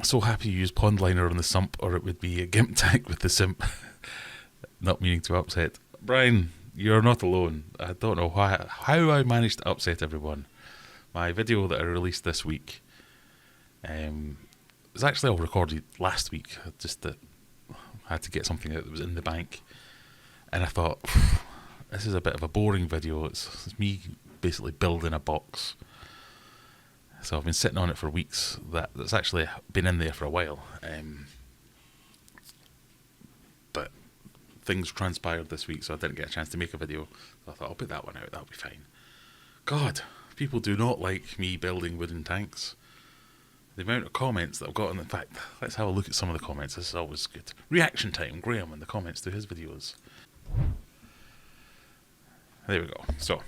So happy you used pond liner on the sump, or it would be a gimp tank with the simp. Not meaning to upset. Brian, you're not alone. I don't know how I managed to upset everyone. My video that I released this week was actually all recorded last week. Just that I had to get something out that was in the bank. And I thought, this is a bit of a boring video. It's me basically building a box. So I've been sitting on it for weeks. That's actually been in there for a while. But things transpired this week, so I didn't get a chance to make a video. So I thought, I'll put that one out. That'll be fine. God, people do not like me building wooden tanks. The amount of comments that I've got, in fact, let's have a look at some of the comments. This is always good. Reaction time, Graeme, and the comments to his videos. There we go. So,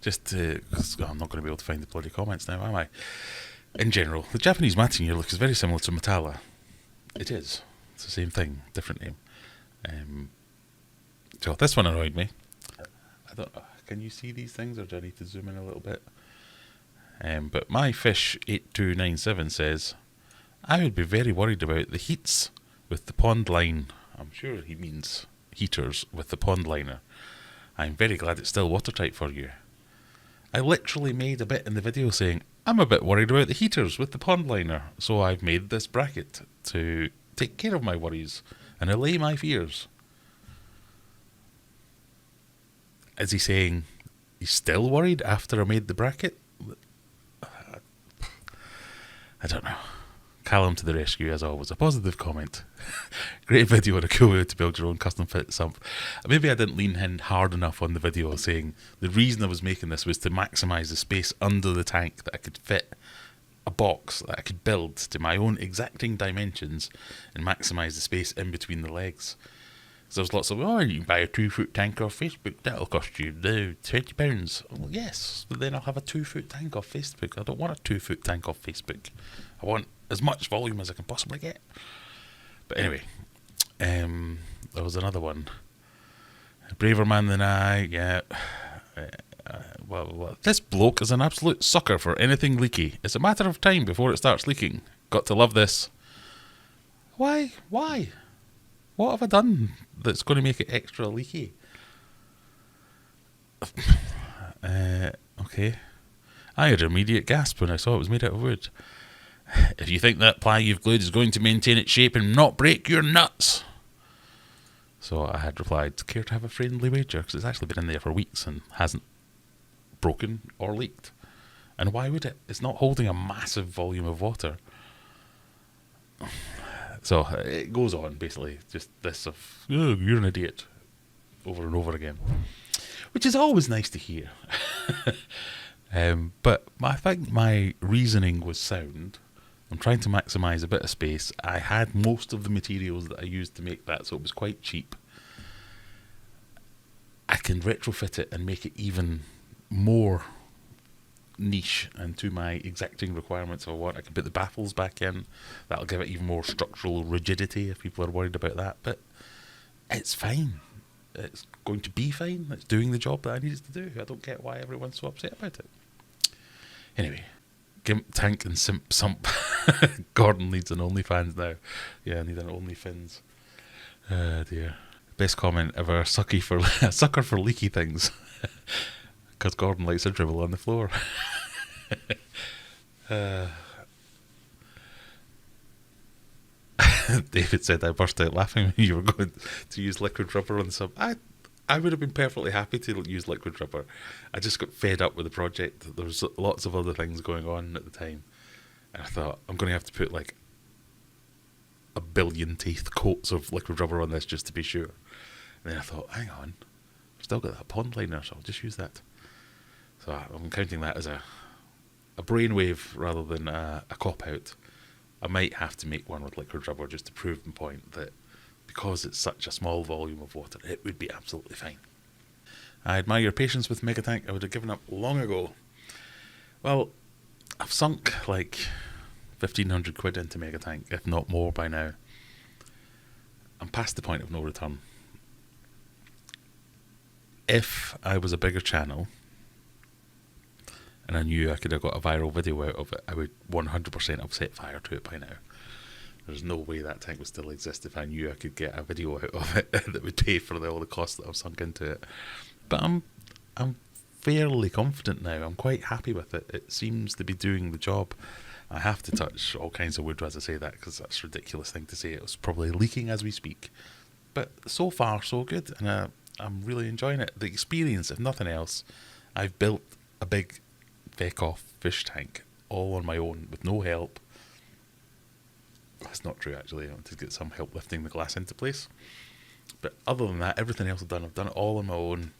because I'm not going to be able to find the bloody comments now, am I? In general, the Japanese matting year look is very similar to Metalla. It is. It's the same thing, different name. So this one annoyed me. I don't. Can you see these things, or do I need to zoom in a little bit? But my fish 8297 says, I would be very worried about the heats with the pond line. I'm sure he means heaters with the pond liner. I'm very glad it's still watertight for you. I literally made a bit in the video saying, I'm a bit worried about the heaters with the pond liner, so I've made this bracket to take care of my worries and allay my fears. Is he saying he's still worried after I made the bracket? I don't know. Callum to the rescue, as always. A positive comment. Great video and a cool way to build your own custom fit sump. Maybe I didn't lean in hard enough on the video, saying the reason I was making this was to maximise the space under the tank, that I could fit a box that I could build to my own exacting dimensions and maximise the space in between the legs. So there's lots of, you can buy a 2-foot tank off Facebook, that'll cost you £20. Well, yes, but then I'll have a 2-foot tank off Facebook. I don't want a 2-foot tank off Facebook. I want as much volume as I can possibly get. But anyway, there was another one. Braver man than I, yeah. Well, this bloke is an absolute sucker for anything leaky. It's a matter of time before it starts leaking. Got to love this. Why? What have I done that's going to make it extra leaky? Okay. I had an immediate gasp when I saw it was made out of wood. If you think that ply you've glued is going to maintain its shape and not break your nuts. So I had replied, care to have a friendly wager? Because it's actually been in there for weeks and hasn't broken or leaked. And why would it? It's not holding a massive volume of water. So it goes on, basically, just this of, you're an idiot, over and over again, which is always nice to hear. But I think my reasoning was sound. I'm trying to maximise a bit of space. I had most of the materials that I used to make that, so it was quite cheap. I can retrofit it and make it even more niche and to my exacting requirements if I want. I can put the baffles back in. That'll give it even more structural rigidity if people are worried about that. But it's fine. It's going to be fine. It's doing the job that I need it to do. I don't get why everyone's so upset about it. Anyway, Gimp, Tank and Simp Sump. Gordon needs an OnlyFans now. Yeah, I need an OnlyFins. Dear. Best comment ever. Sucker for leaky things. Because Gordon likes to dribble on the floor. David said I burst out laughing when you were going to use liquid rubber on the sub. I would have been perfectly happy to use liquid rubber. I just got fed up with the project. There was lots of other things going on at the time. And I thought, I'm going to have to put like a billion teeth coats of liquid rubber on this just to be sure. And then I thought, hang on, I've still got that pond liner, so I'll just use that. So I'm counting that as a brainwave rather than a cop-out. I might have to make one with liquid rubber just to prove the point that because it's such a small volume of water, it would be absolutely fine. I admire your patience with Megatank. I would have given up long ago. Well, I've sunk like 1,500 quid into Megatank, if not more by now. I'm past the point of no return. If I was a bigger channel and I knew I could have got a viral video out of it, I would 100% have set fire to it by now. There's no way that tank would still exist if I knew I could get a video out of it that would pay for all the costs that I've sunk into it. But I'm fairly confident now. I'm quite happy with it. It seems to be doing the job. I have to touch all kinds of wood as I say that, because that's a ridiculous thing to say. It was probably leaking as we speak. But so far, so good, and I'm really enjoying it. The experience, if nothing else, I've built a big feck-off fish tank all on my own with no help. That's not true, actually. I want to get some help lifting the glass into place. But other than that, everything else I've done it all on my own.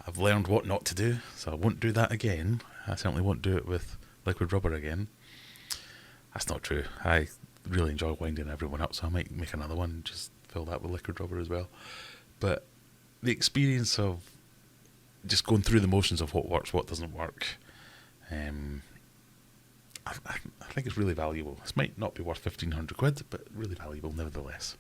I've learned what not to do, so I won't do that again. I certainly won't do it with liquid rubber again. That's not true. I really enjoy winding everyone up, so I might make another one, just fill that with liquid rubber as well. But the experience of just going through the motions of what works, what doesn't work, I think it's really valuable. This might not be worth £1,500, but really valuable nevertheless.